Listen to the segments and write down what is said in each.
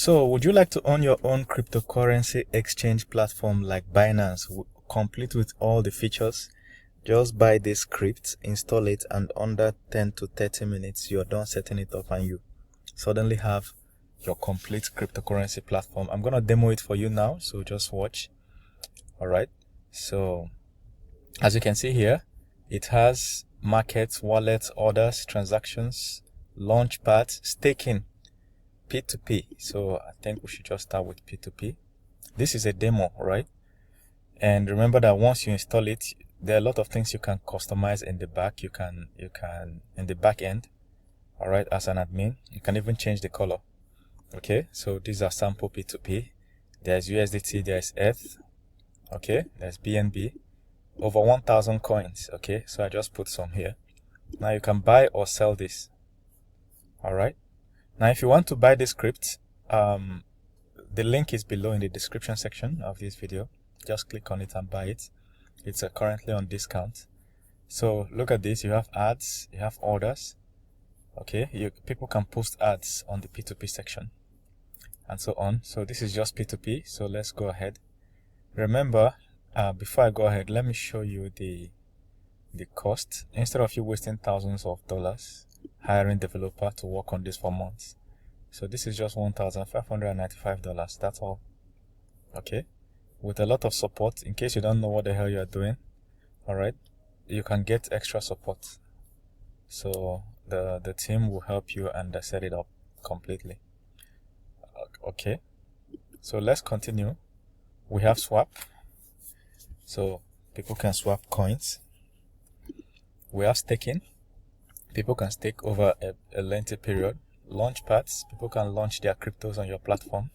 So, would you like to own your own cryptocurrency exchange platform like Binance, complete with all the features? Just buy this script, install it, and under 10 to 30 minutes, you're done setting it up and you suddenly have your complete cryptocurrency platform. I'm going to demo it for you now, so just watch. Alright, so as you can see here, it has markets, wallets, orders, transactions, launchpad, staking, P2P. So I think we should just start with P2P. This is a demo, right? And remember that once you install it, there are a lot of things you can customize in the back. You can in the back end. All right, as an admin, you can even change the color. Okay, so these are sample P2P. There's USDT, there's ETH. Okay, there's BNB. Over 1,000 coins. Okay, so I just put some here. Now you can buy or sell this. All right. Now, if you want to buy this script, the link is below in the description section of this video. Just click on it and buy it. It's currently on discount. So look at this. You have ads, you have orders. Okay, people can post ads on the P2P section and so on. So this is just P2P. So let's go ahead. Remember, before I go ahead, let me show you the cost. Instead of you wasting thousands of dollars hiring developer to work on this for months, so this is just $1,595. That's all. Okay, with a lot of support. In case you don't know what the hell you are doing, all right, you can get extra support. So the team will help you and set it up completely. Okay, so let's continue. We have swap, so people can swap coins. We have staking. People can stake over a lengthy period. Launchpads, people can launch their cryptos on your platform.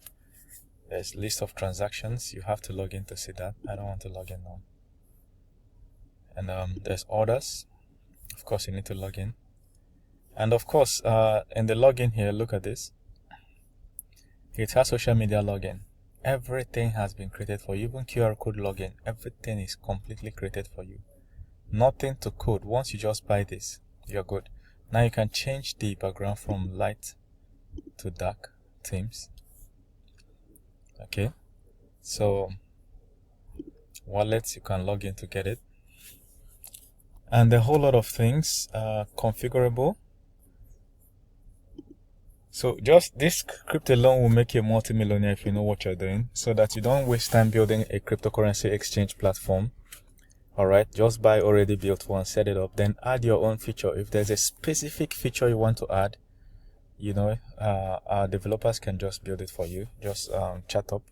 There's list of transactions. You have to log in to see that. I don't want to log in now. And there's orders. Of course, you need to log in. And of course, in the login here, look at this. It has social media login. Everything has been created for you. Even QR code login. Everything is completely created for you. Nothing to code. Once you just buy this, you're good. Now you can change the background from light to dark themes. Okay, so wallets, you can log in to get it, and a whole lot of things configurable. So just this script alone will make you a multi-millionaire if you know what you're doing, so that you don't waste time building a cryptocurrency exchange platform. All right, just buy already built one, set it up, then add your own feature. If there's a specific feature you want to add, you know, our developers can just build it for you. Just chat up.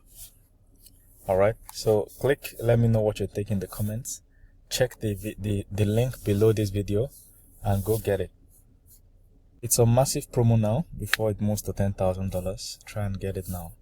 All right, so click, let me know what you think in the comments. Check the link below this video and go get it. It's a massive promo now before it moves to $10,000. Try and get it now.